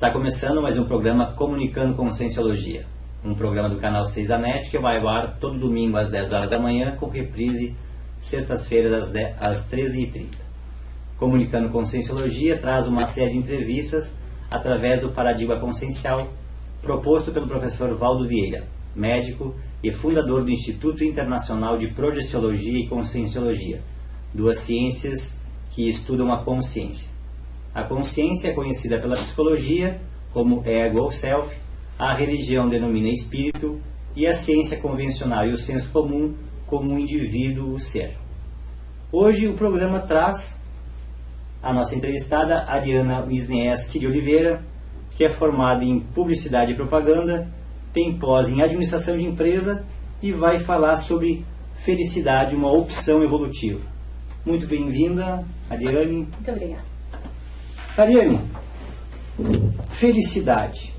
Está começando mais um programa Comunicando com Cienciologia, um programa do canal 6 da NET que vai ao ar todo domingo às 10 horas da manhã, com reprise sextas-feiras às 13h30. Comunicando com Cienciologia traz uma série de entrevistas através do paradigma consciencial proposto pelo professor Valdo Vieira, médico e fundador do Instituto Internacional de Projeciologia e Conscienciologia, duas ciências que estudam a consciência. A consciência é conhecida pela psicologia como ego ou self, a religião denomina espírito e a ciência convencional e o senso comum como o indivíduo, o ser. Hoje o programa traz a nossa entrevistada Ariana Wisniewski de Oliveira, que é formada em publicidade e propaganda, tem pós em administração de empresa e vai falar sobre felicidade, uma opção evolutiva. Muito bem-vinda, Ariane. Muito obrigada. Ariane, felicidade.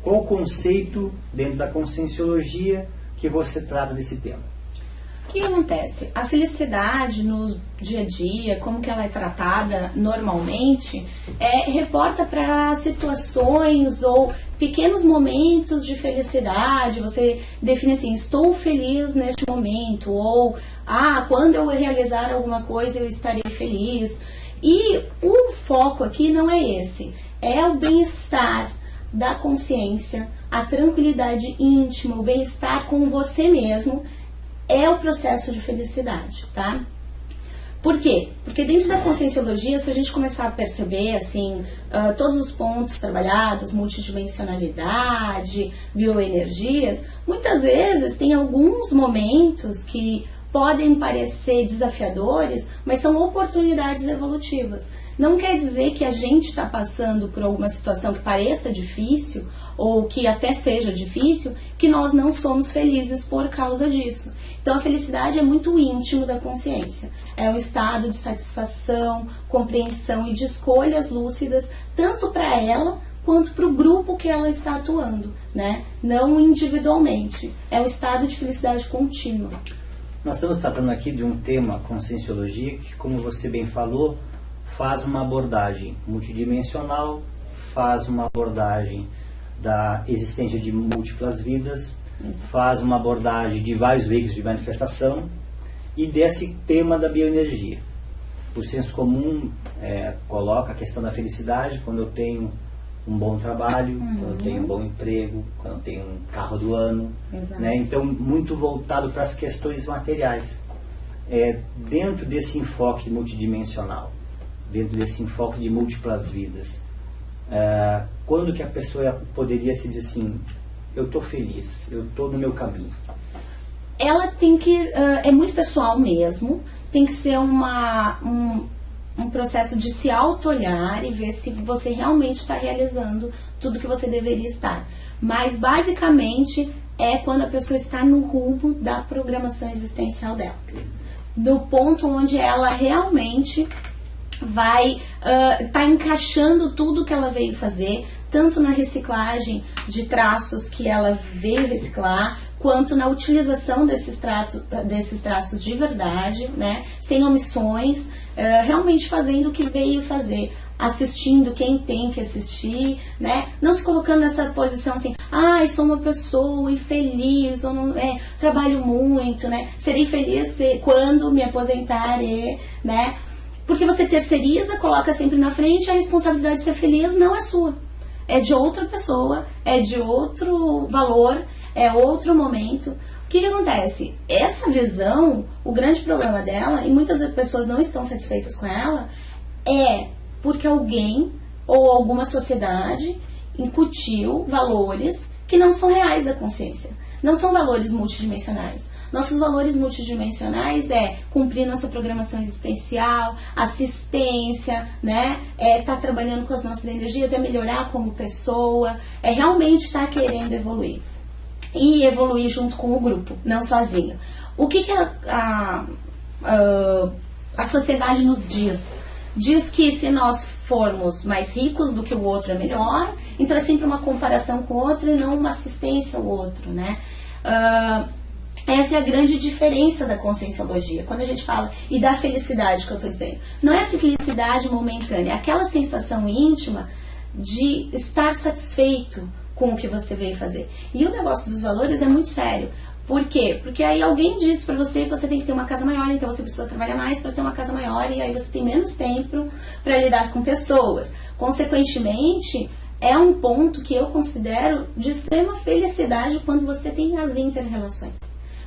Qual o conceito dentro da conscienciologia que você trata desse tema? O que acontece? A felicidade no dia a dia, como que ela é tratada normalmente, reporta para situações ou pequenos momentos de felicidade. Você define assim, estou feliz neste momento, ou quando eu realizar alguma coisa eu estarei feliz. E o foco aqui não é esse, é o bem-estar da consciência, a tranquilidade íntima, o bem-estar com você mesmo, é o processo de felicidade, tá? Por quê? Porque dentro da conscienciologia, se a gente começar a perceber, assim, todos os pontos trabalhados, multidimensionalidade, bioenergias, muitas vezes tem alguns momentos que podem parecer desafiadores, mas são oportunidades evolutivas. Não quer dizer que a gente está passando por alguma situação que pareça difícil, ou que até seja difícil, que nós não somos felizes por causa disso. Então a felicidade é muito íntimo da consciência. É um estado de satisfação, compreensão e de escolhas lúcidas, tanto para ela quanto para o grupo que ela está atuando, né? Não individualmente. É um estado de felicidade contínua. Nós estamos tratando aqui de um tema, conscienciologia, que, como você bem falou, faz uma abordagem multidimensional, faz uma abordagem da existência de múltiplas vidas, faz uma abordagem de vários veículos de manifestação e desse tema da bioenergia. O senso comum coloca a questão da felicidade quando eu tenho um bom trabalho, quando eu tenho um bom emprego, quando eu tenho um carro do ano, né? Então muito voltado para as questões materiais. Dentro desse enfoque multidimensional, dentro desse enfoque de múltiplas vidas, quando que a pessoa poderia se dizer assim, eu estou feliz, eu estou no meu caminho? Ela tem que, é muito pessoal mesmo, tem que ser um processo de se auto-olhar e ver se você realmente está realizando tudo que você deveria estar. Mas, basicamente, é quando a pessoa está no rumo da programação existencial dela. No ponto onde ela realmente vai tá encaixando tudo que ela veio fazer, tanto na reciclagem de traços que ela veio reciclar, quanto na utilização desses traços de verdade, né, sem omissões, realmente fazendo o que veio fazer, assistindo quem tem que assistir, né, não se colocando nessa posição assim, sou uma pessoa infeliz, ou não, trabalho muito, né, serei feliz quando me aposentar, né, porque você terceiriza, coloca sempre na frente, a responsabilidade de ser feliz não é sua, é de outra pessoa, é de outro valor, é outro momento. O que acontece? Essa visão, o grande problema dela, e muitas pessoas não estão satisfeitas com ela, é porque alguém ou alguma sociedade incutiu valores que não são reais da consciência. Não são valores multidimensionais. Nossos valores multidimensionais é cumprir nossa programação existencial, assistência, né? Tá trabalhando com as nossas energias, é melhorar como pessoa, é realmente estar querendo evoluir. E evoluir junto com o grupo, não sozinho. O que a sociedade nos diz? Diz que se nós formos mais ricos do que o outro é melhor, então é sempre uma comparação com o outro e não uma assistência ao outro, né? Essa é a grande diferença da conscienciologia. Quando a gente fala, e da felicidade que eu estou dizendo, não é a felicidade momentânea, é aquela sensação íntima de estar satisfeito com o que você veio fazer. E o negócio dos valores é muito sério. Por quê? Porque aí alguém disse pra você que você tem que ter uma casa maior, então você precisa trabalhar mais para ter uma casa maior, e aí você tem menos tempo para lidar com pessoas. Consequentemente, é um ponto que eu considero de extrema felicidade quando você tem as inter-relações.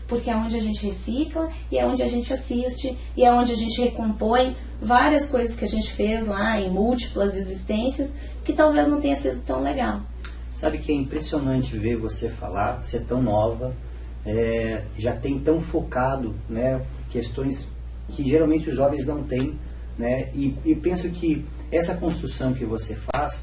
Porque é onde a gente recicla, e é onde a gente assiste, e é onde a gente recompõe várias coisas que a gente fez lá em múltiplas existências, que talvez não tenha sido tão legal. Sabe que é impressionante ver você falar, você é tão nova, já tem tão focado, né, questões que geralmente os jovens não têm, né, e penso que essa construção que você faz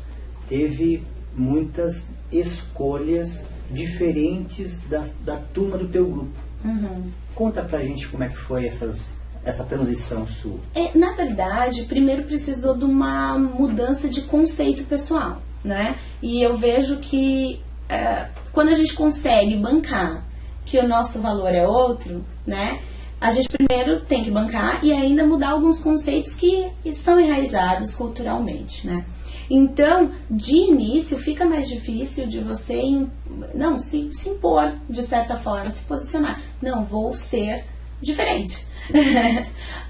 teve muitas escolhas diferentes da turma do teu grupo. Uhum. Conta pra gente como é que foi essa transição sua. Na verdade, primeiro precisou de uma mudança de conceito pessoal, né? E eu vejo que quando a gente consegue bancar que o nosso valor é outro, né? A gente primeiro tem que bancar e ainda mudar alguns conceitos que são enraizados culturalmente, né? Então, de início, fica mais difícil de você se impor, de certa forma, se posicionar. Não, vou ser diferente.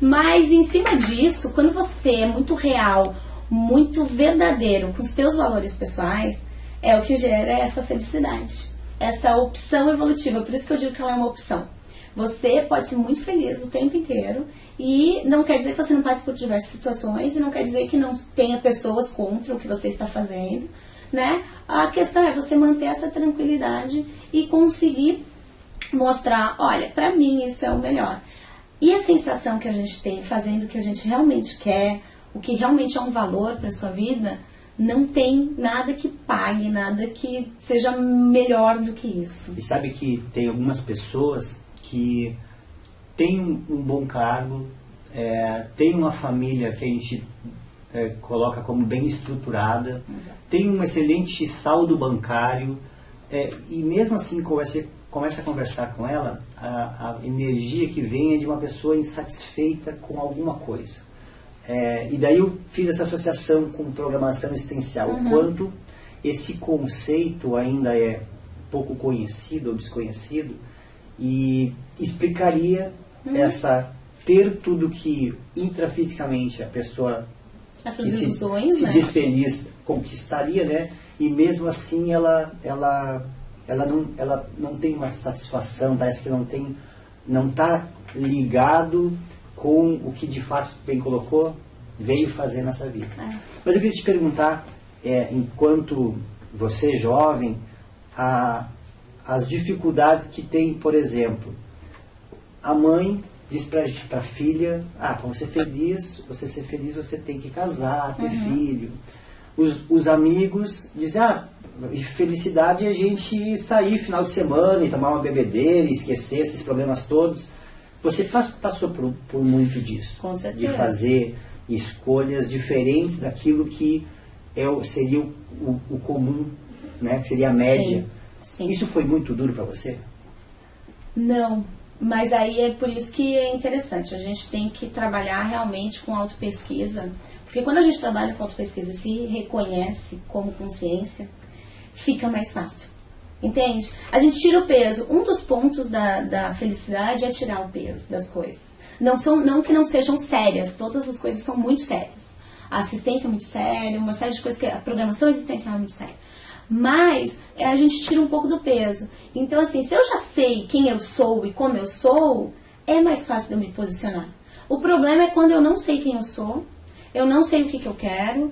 Mas, em cima disso, quando você é muito real, muito verdadeiro com os teus valores pessoais, é o que gera essa felicidade, essa opção evolutiva. Por isso que eu digo que ela é uma opção. Você pode ser muito feliz o tempo inteiro e não quer dizer que você não passe por diversas situações e não quer dizer que não tenha pessoas contra o que você está fazendo, né? A questão é você manter essa tranquilidade e conseguir mostrar, olha, pra mim isso é o melhor. E a sensação que a gente tem fazendo o que a gente realmente quer, o que realmente é um valor para sua vida, não tem nada que pague, nada que seja melhor do que isso. E sabe que tem algumas pessoas que têm um bom cargo, tem uma família que a gente coloca como bem estruturada, tem um excelente saldo bancário, e mesmo assim começa a conversar com ela, a energia que vem é de uma pessoa insatisfeita com alguma coisa. E daí eu fiz essa associação com programação existencial, o quanto esse conceito ainda é pouco conhecido ou desconhecido, e explicaria ter tudo que intrafisicamente a pessoa essas ilusões, se diz feliz conquistaria, né? E mesmo assim ela não tem uma satisfação, parece que não está ligado com o que de fato, bem colocou, veio fazer nessa vida. Mas eu queria te perguntar, enquanto você jovem, as dificuldades que tem, por exemplo, a mãe diz para a filha, para você ser feliz, você tem que casar, ter filho. Os amigos dizem, felicidade é a gente sair final de semana e tomar uma bebedeira e esquecer esses problemas todos. Você passou por muito disso. Com certeza. De fazer escolhas diferentes daquilo que seria o comum, né? Que seria a média. Sim. Isso foi muito duro para você? Não, mas aí é por isso que é interessante. A gente tem que trabalhar realmente com autopesquisa. Porque quando a gente trabalha com autopesquisa e se reconhece como consciência, fica mais fácil. Entende? A gente tira o peso. Um dos pontos da felicidade é tirar o peso das coisas. Não que não sejam sérias, todas as coisas são muito sérias. A assistência é muito séria, uma série de coisas a programação existencial é muito séria. Mas a gente tira um pouco do peso. Então, assim, se eu já sei quem eu sou e como eu sou, é mais fácil de eu me posicionar. O problema é quando eu não sei quem eu sou, eu não sei o que eu quero,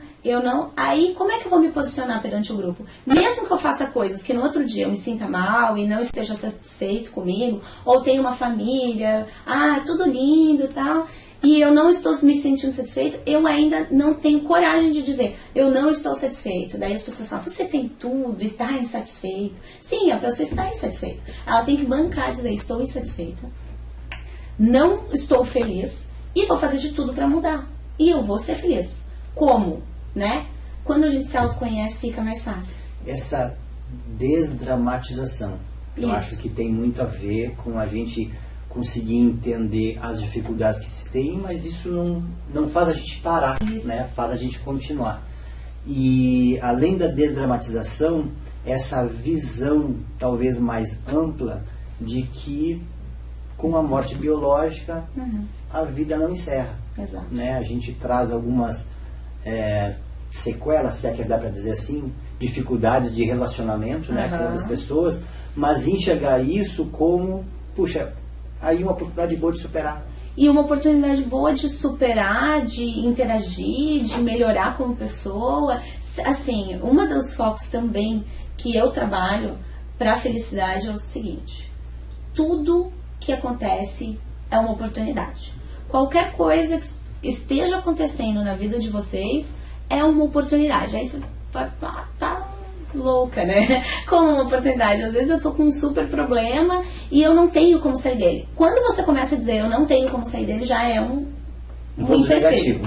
aí como é que eu vou me posicionar perante o grupo? Mesmo que eu faça coisas que no outro dia eu me sinta mal e não esteja satisfeito comigo, ou tenha uma família, tudo lindo e tal, e eu não estou me sentindo satisfeito, eu ainda não tenho coragem de dizer, eu não estou satisfeito. Daí as pessoas falam, você tem tudo e está insatisfeito. Sim, a pessoa está insatisfeita. Ela tem que bancar e dizer, estou insatisfeita, não estou feliz e vou fazer de tudo para mudar. E eu vou ser feliz. Como? Né? Quando a gente se autoconhece, fica mais fácil. Essa desdramatização, eu acho que tem muito a ver com a gente conseguir entender as dificuldades que se tem, mas isso não faz a gente parar, né? Faz a gente continuar. E além da desdramatização, essa visão talvez mais ampla de que com a morte biológica a vida não encerra. Exato. Né? A gente traz algumas sequelas, se é que dá para dizer assim, dificuldades de relacionamento, né, com outras pessoas, mas enxergar isso como, puxa, aí uma oportunidade boa de superar. E uma oportunidade boa de superar, de interagir, de melhorar como pessoa. Assim, uma dos focos também que eu trabalho para a felicidade é o seguinte: tudo que acontece é uma oportunidade. Qualquer coisa que esteja acontecendo na vida de vocês é uma oportunidade. Aí você vai, tá louca, né? Como uma oportunidade. Às vezes eu tô com um super problema e eu não tenho como sair dele. Quando você começa a dizer eu não tenho como sair dele, já é um empecilho.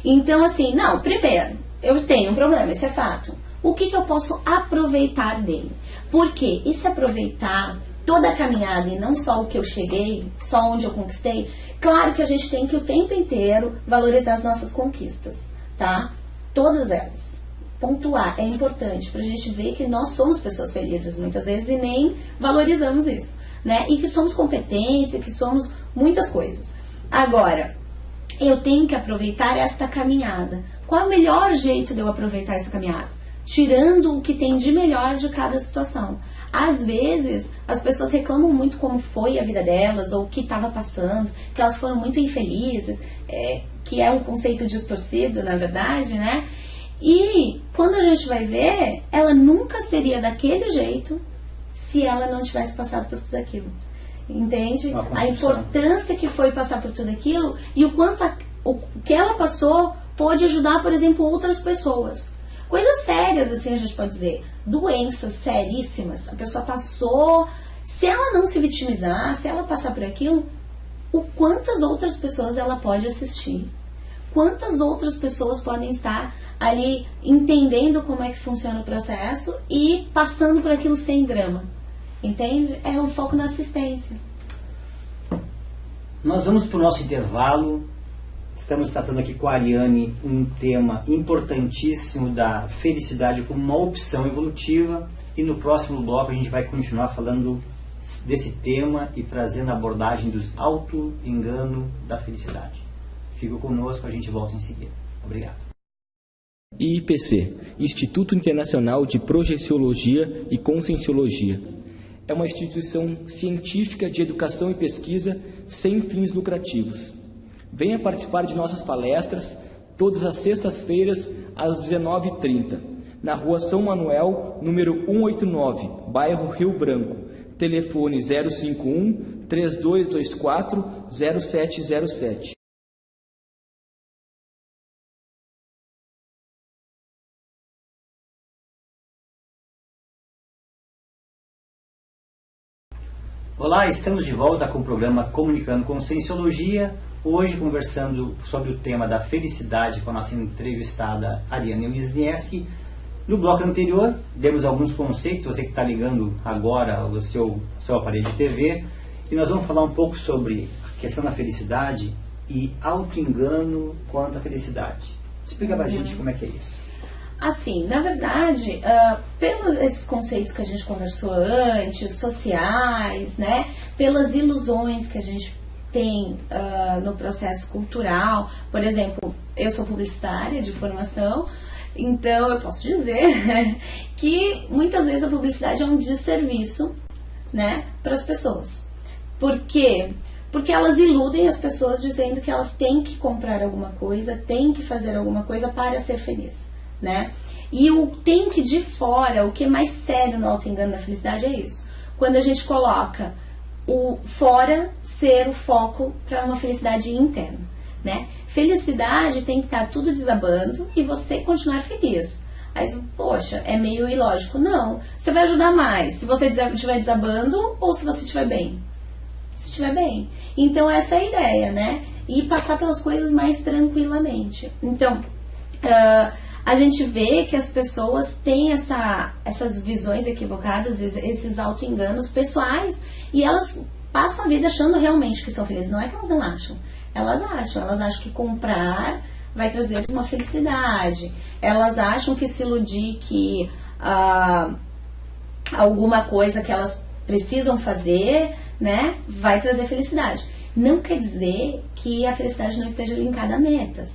Então assim, não, primeiro, eu tenho um problema, esse é fato. O que eu posso aproveitar dele? Porque esse aproveitar toda a caminhada e não só o que eu cheguei, só onde eu conquistei, claro que a gente tem que o tempo inteiro valorizar as nossas conquistas, tá? Todas elas. Pontuar é importante pra gente ver que nós somos pessoas felizes muitas vezes e nem valorizamos isso, né? E que somos competentes, e que somos muitas coisas. Agora, eu tenho que aproveitar esta caminhada. Qual é o melhor jeito de eu aproveitar essa caminhada? Tirando o que tem de melhor de cada situação. Às vezes, as pessoas reclamam muito como foi a vida delas, ou o que estava passando, que elas foram muito infelizes, que é um conceito distorcido, na verdade, né? E quando a gente vai ver, ela nunca seria daquele jeito se ela não tivesse passado por tudo aquilo. Entende? A importância que foi passar por tudo aquilo e o quanto o que ela passou pode ajudar, por exemplo, outras pessoas. Coisas sérias, assim, a gente pode dizer. Doenças seríssimas. A pessoa passou. Se ela não se vitimizar, se ela passar por aquilo, o quantas outras pessoas ela pode assistir? Quantas outras pessoas podem estar ali entendendo como é que funciona o processo e passando por aquilo sem drama? Entende? É um foco na assistência. Nós vamos para o nosso intervalo. Estamos tratando aqui com a Ariane um tema importantíssimo da felicidade como uma opção evolutiva, e no próximo bloco a gente vai continuar falando desse tema e trazendo a abordagem dos auto-engano da felicidade. Fica conosco, a gente volta em seguida. Obrigado. IIPC, Instituto Internacional de Projeciologia e Conscienciologia, é uma instituição científica de educação e pesquisa sem fins lucrativos. Venha participar de nossas palestras todas as sextas-feiras às 19h30, na Rua São Manuel, número 189, bairro Rio Branco. Telefone 051 3224 0707. Olá, estamos de volta com o programa Comunicando Conscienciologia, hoje conversando sobre o tema da felicidade com a nossa entrevistada Ariane Wisniewski. No bloco anterior, demos alguns conceitos, você que está ligando agora o seu aparelho de TV, e nós vamos falar um pouco sobre a questão da felicidade e auto-engano quanto à felicidade. Explica pra gente como é que é isso. Assim, na verdade, pelos esses conceitos que a gente conversou antes, sociais, né, pelas ilusões que a gente tem no processo cultural, por exemplo, eu sou publicitária de formação, então eu posso dizer que muitas vezes a publicidade é um desserviço, né, para as pessoas. Por quê? Porque elas iludem as pessoas dizendo que elas têm que comprar alguma coisa, têm que fazer alguma coisa para ser feliz. Né? E o tem que de fora, o que é mais sério no auto-engano da felicidade é isso. Quando a gente coloca o fora ser o foco para uma felicidade interna, né? Felicidade tem que estar tudo desabando e você continuar feliz. Aí, poxa, é meio ilógico. Não, você vai ajudar mais se você estiver desabando ou se você estiver bem. Se estiver bem. Então essa é a ideia, né? E passar pelas coisas mais tranquilamente. Então, a gente vê que as pessoas têm essas visões equivocadas, esses auto-enganos pessoais, e elas passam a vida achando realmente que são felizes. Não é que elas não acham. Elas acham que comprar vai trazer uma felicidade. Elas acham que se iludir que alguma coisa que elas precisam fazer, né, vai trazer felicidade. Não quer dizer que a felicidade não esteja linkada a metas.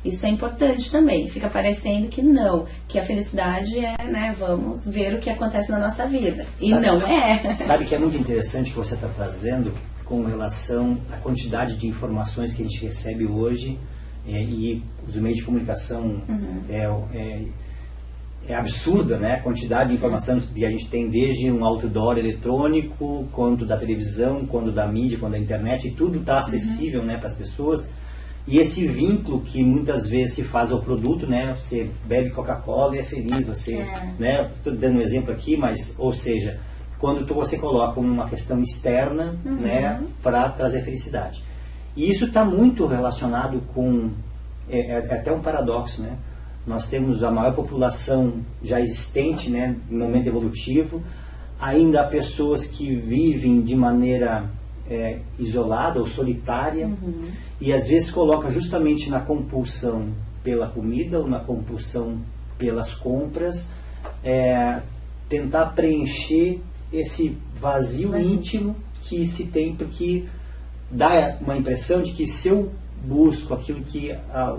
Isso é importante também. Fica parecendo que não, que a felicidade é, né, vamos ver o que acontece na nossa vida. E não é. Sabe que é muito interessante o que você está trazendo com relação à quantidade de informações que a gente recebe hoje, e os meios de comunicação é absurda, né? A quantidade de informação que a gente tem, desde um outdoor eletrônico, quanto da televisão, quanto da mídia, quanto da internet, e tudo está acessível, né, para as pessoas. E esse vínculo que muitas vezes se faz ao produto, né? Você bebe Coca-Cola e é feliz, você, né? Estou dando um exemplo aqui, mas, ou seja, quando você coloca uma questão externa, né, para trazer felicidade. E isso está muito relacionado com, é até um paradoxo, né? Nós temos a maior população já existente, né, no momento evolutivo. Ainda há pessoas que vivem de maneira isolada ou solitária, e às vezes coloca justamente na compulsão pela comida ou na compulsão pelas compras, tentar preencher esse vazio íntimo que se tem, porque dá uma impressão de que se eu busco aquilo que a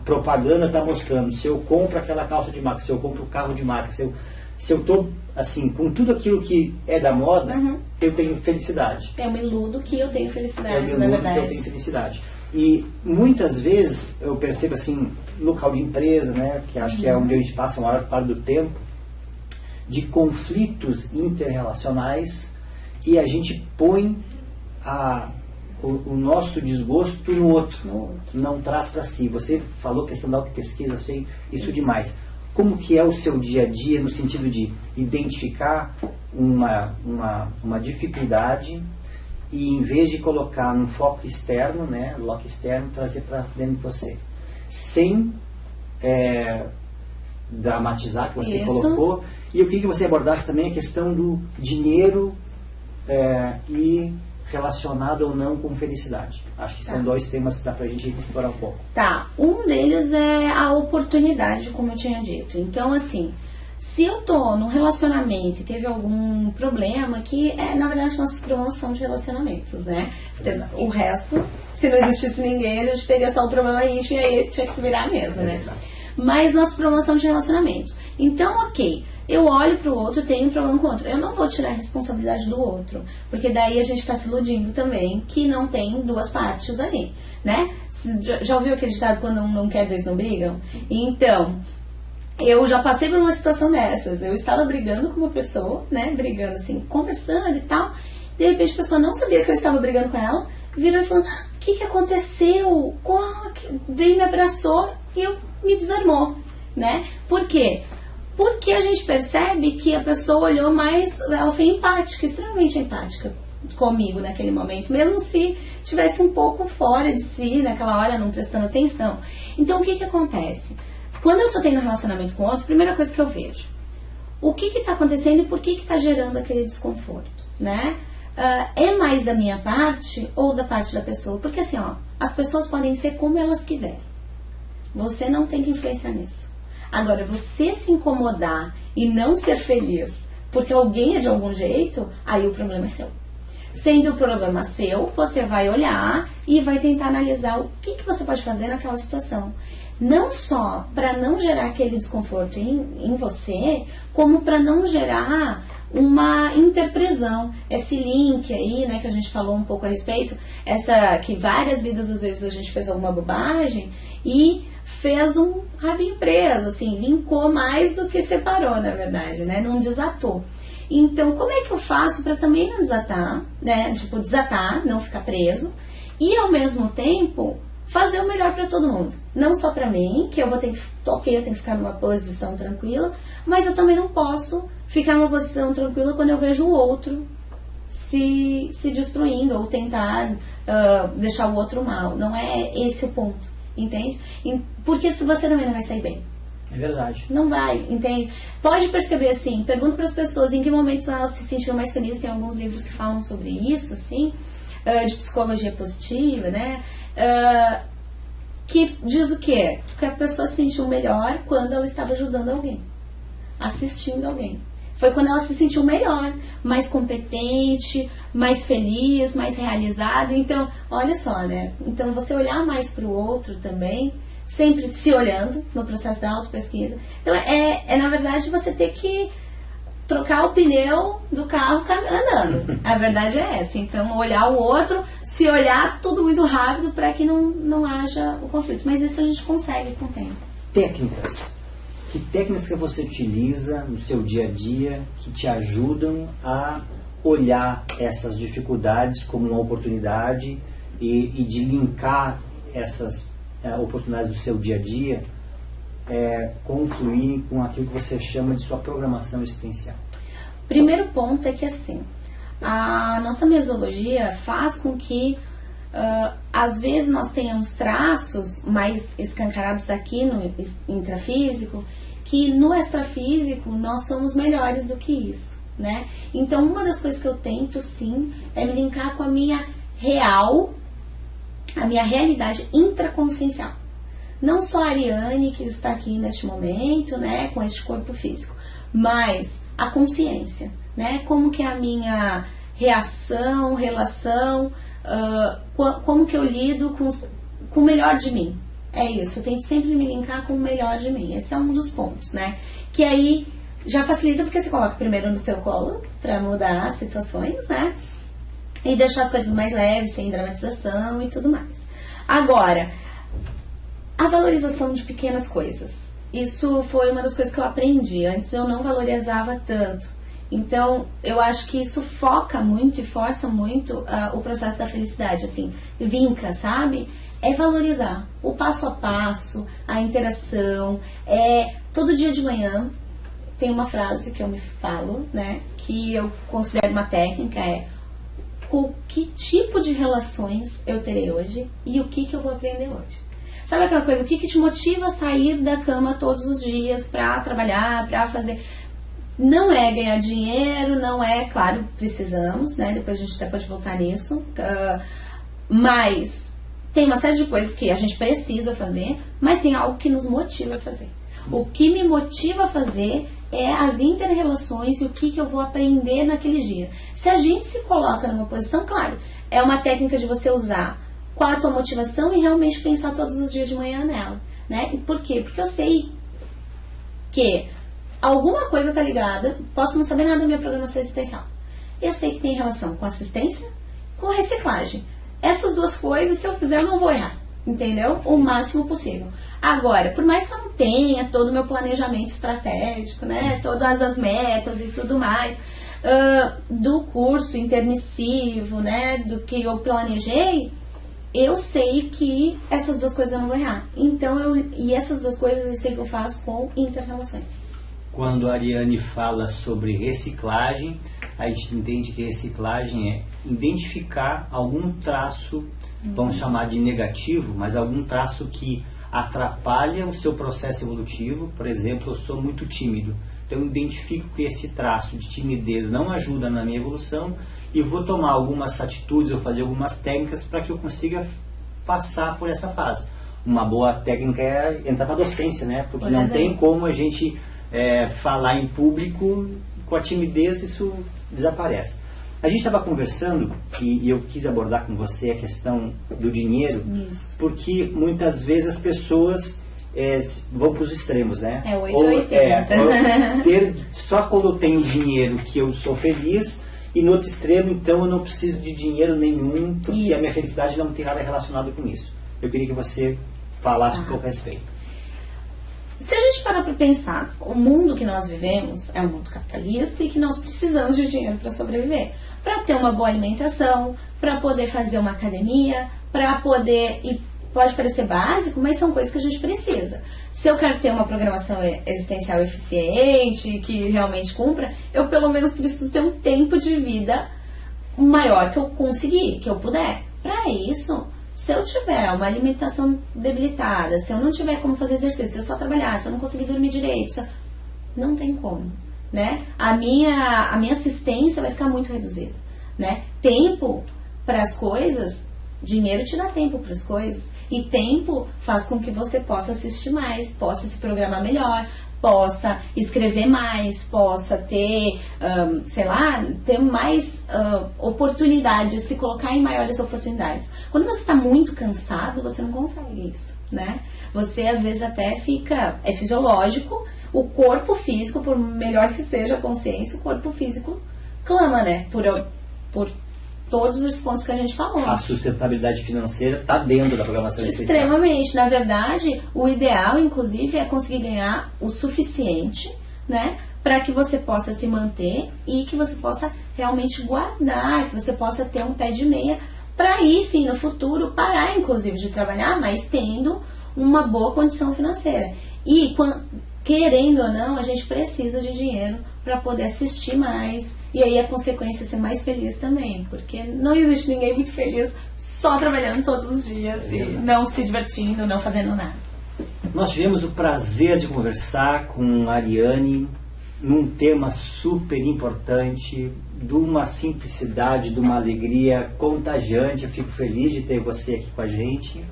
propaganda está mostrando, se eu compro aquela calça de marca, se eu compro o carro de marca, se eu estou assim, com tudo aquilo que é da moda, eu tenho felicidade. Eu me iludo que eu tenho felicidade, na verdade. Eu tenho felicidade. E muitas vezes eu percebo assim, local de empresa, né, que acho que é onde a gente passa a maior parte do tempo, de conflitos interrelacionais, e a gente põe o nosso desgosto no outro, não traz para si. Você falou questão da autopesquisa, eu sei isso demais. Como que é o seu dia a dia no sentido de identificar uma dificuldade e, em vez de colocar num foco externo, né, loco externo, trazer para dentro de você, sem dramatizar, que você colocou. E eu queria que você abordasse também a questão do dinheiro e relacionado ou não com felicidade. Acho que são dois temas que dá pra gente explorar um pouco. Tá, um deles é a oportunidade, como eu tinha dito. Então, assim, se eu tô num relacionamento e teve algum problema, que na verdade, nossos problemas são de relacionamentos, né? O resto, se não existisse ninguém, a gente teria só um problema íntimo e aí tinha que se virar mesmo, né? Mas nossos problemas são de relacionamentos. Então, ok, eu olho pro outro, tenho um problema com o outro. Eu não vou tirar a responsabilidade do outro, porque daí a gente está se iludindo também que não tem duas partes ali, né? Já ouviu aquele ditado, quando um não quer, dois não brigam? Então, eu já passei por uma situação dessas. Eu estava brigando com uma pessoa, né? Brigando assim, conversando e tal. De repente a pessoa não sabia que eu estava brigando com ela, virou e falou: o que aconteceu? Veio e me abraçou e me desarmou, né? Por quê? Porque a gente percebe que a pessoa olhou mais, ela foi empática, extremamente empática comigo naquele momento, mesmo se estivesse um pouco fora de si naquela hora, não prestando atenção. Então, o que acontece? Quando eu tô tendo um relacionamento com outro, primeira coisa que eu vejo, o que está acontecendo e por que está gerando aquele desconforto, né? É mais da minha parte ou da parte da pessoa? Porque assim, ó, as pessoas podem ser como elas quiserem. Você não tem que influenciar nisso. Agora, você se incomodar e não ser feliz porque alguém é de algum jeito, aí o problema é seu. Sendo o problema seu, você vai olhar e vai tentar analisar o que você pode fazer naquela situação. Não só para não gerar aquele desconforto em você, como para não gerar uma interpretação. Esse link aí, né, que a gente falou um pouco a respeito, que várias vidas às vezes a gente fez alguma bobagem e fez um rabinho preso, assim, linkou mais do que separou, na verdade, né, não desatou. Então, como é que eu faço para também não desatar, né, tipo, desatar, não ficar preso, e ao mesmo tempo fazer o melhor para todo mundo, não só para mim, que eu vou ter que, eu tenho que ficar numa posição tranquila, mas eu também não posso ficar numa posição tranquila quando eu vejo o outro se destruindo ou tentar deixar o outro mal. Não é esse o ponto, entende? Porque se você também não vai sair bem. É verdade. Não vai, entende? Pode perceber assim, pergunta para as pessoas em que momentos elas se sentiram mais felizes. Tem alguns livros que falam sobre isso, assim, de psicologia positiva, né? que diz o quê? Que a pessoa se sentiu melhor quando ela estava ajudando alguém, assistindo alguém. Foi quando ela se sentiu melhor, mais competente, mais feliz, mais realizado. Então, olha só, né? Então, você olhar mais para o outro também, sempre se olhando no processo da autopesquisa. Então, na verdade, você ter que trocar o pneu do carro andando. A verdade é essa. Então, olhar o outro, se olhar tudo muito rápido para que não haja o conflito. Mas isso a gente consegue com o tempo. Técnicas. Que técnicas que você utiliza no seu dia a dia que te ajudam a olhar essas dificuldades como uma oportunidade e de linkar essas oportunidades do seu dia a dia confluírem com aquilo que você chama de sua programação existencial? Primeiro ponto é que assim, a nossa mesologia faz com que às vezes nós tenhamos traços mais escancarados aqui no intrafísico, que no extrafísico nós somos melhores do que isso, né? Então, uma das coisas que eu tento, sim, é me linkar com a minha realidade intraconsciencial. Não só a Ariane, que está aqui neste momento, né, com este corpo físico, mas a consciência, né? Como que é a minha relação, como que eu lido com o melhor de mim. É isso, eu tento sempre me linkar com o melhor de mim. Esse é um dos pontos, né? Que aí já facilita porque você coloca primeiro no seu colo para mudar as situações, né? E deixar as coisas mais leves, sem dramatização e tudo mais. Agora, a valorização de pequenas coisas. Isso foi uma das coisas que eu aprendi. Antes eu não valorizava tanto. Então, eu acho que isso foca muito e força muito o processo da felicidade, assim, vinca, sabe? É valorizar o passo a passo, a interação. Todo dia de manhã tem uma frase que eu me falo, né? Que eu considero uma técnica, com que tipo de relações eu terei hoje e o que eu vou aprender hoje. Sabe aquela coisa, o que te motiva a sair da cama todos os dias para trabalhar, para fazer... Não é ganhar dinheiro, não é, claro, precisamos, né? Depois a gente até pode voltar nisso. Mas tem uma série de coisas que a gente precisa fazer, mas tem algo que nos motiva a fazer. O que me motiva a fazer é as inter-relações e o que eu vou aprender naquele dia. Se a gente se coloca numa posição, claro, é uma técnica de você usar qual a tua motivação e realmente pensar todos os dias de manhã nela, né? E por quê? Porque eu sei que alguma coisa está ligada, posso não saber nada da minha programação existencial. Eu sei que tem relação com assistência, com reciclagem. Essas duas coisas, se eu fizer, eu não vou errar, entendeu? O máximo possível. Agora, por mais que eu não tenha todo o meu planejamento estratégico, né? Todas as metas e tudo mais, do curso intermissivo, né? Do que eu planejei, eu sei que essas duas coisas eu não vou errar. Então, e essas duas coisas eu sei que eu faço com inter-relações. Quando a Ariane fala sobre reciclagem, a gente entende que reciclagem é identificar algum traço, vamos chamar de negativo, mas algum traço que atrapalha o seu processo evolutivo. Por exemplo, eu sou muito tímido, então eu identifico que esse traço de timidez não ajuda na minha evolução e vou tomar algumas atitudes ou fazer algumas técnicas para que eu consiga passar por essa fase. Uma boa técnica é entrar para a docência, né? Porque não tem como a gente falar em público com a timidez, isso desaparece. A gente estava conversando e eu quis abordar com você a questão do dinheiro, porque muitas vezes as pessoas vão para os extremos, né? 8 ou 80. Só quando eu tenho dinheiro que eu sou feliz, e no outro extremo, então, eu não preciso de dinheiro nenhum, porque a minha felicidade não tem nada relacionado com isso. Eu queria que você falasse um pouco a respeito. Se a gente parar para pensar, o mundo que nós vivemos é um mundo capitalista e que nós precisamos de dinheiro para sobreviver. Para ter uma boa alimentação, para poder fazer uma academia, para poder... E pode parecer básico, mas são coisas que a gente precisa. Se eu quero ter uma programação existencial eficiente, que realmente cumpra, eu pelo menos preciso ter um tempo de vida maior que eu conseguir, que eu puder. Para isso... Se eu tiver uma alimentação debilitada, se eu não tiver como fazer exercício, se eu só trabalhar, se eu não conseguir dormir direito, não tem como, né? A minha assistência vai ficar muito reduzida, né? Tempo para as coisas Dinheiro te dá tempo para as coisas. E tempo faz com que você possa assistir mais, possa se programar melhor, possa escrever mais, possa ter, ter mais oportunidades, se colocar em maiores oportunidades. Quando você está muito cansado, você não consegue isso, né? Você às vezes até fica, é fisiológico, o corpo físico, por melhor que seja a consciência, o corpo físico clama, né? Por todos esses pontos que a gente falou. A sustentabilidade financeira está dentro da programação especial. Extremamente. Na verdade, o ideal, inclusive, é conseguir ganhar o suficiente, né, para que você possa se manter e que você possa realmente guardar, que você possa ter um pé de meia para aí sim, no futuro, parar, inclusive, de trabalhar, mas tendo uma boa condição financeira. E, querendo ou não, a gente precisa de dinheiro para poder assistir mais. E aí a consequência é ser mais feliz também, porque não existe ninguém muito feliz só trabalhando todos os dias e não se divertindo, não fazendo nada. Nós tivemos o prazer de conversar com a Ariane num tema super importante, de uma simplicidade, de uma alegria contagiante. Eu fico feliz de ter você aqui com a gente.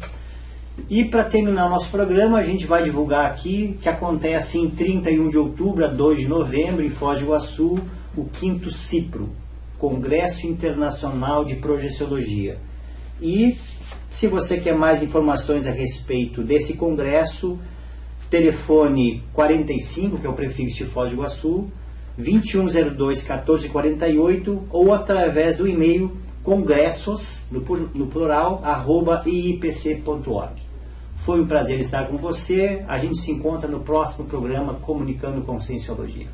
E para terminar o nosso programa, a gente vai divulgar aqui que acontece em 31 de outubro a 2 de novembro, em Foz do Iguaçu, o 5º CIPRO, Congresso Internacional de Projeciologia. E se você quer mais informações a respeito desse congresso, telefone 45, que é o prefixo de Foz do Iguaçu, 2102-1448, ou através do e-mail congressos, no plural, @iipc.org. Foi um prazer estar com você. A gente se encontra no próximo programa Comunicando Conscienciologia.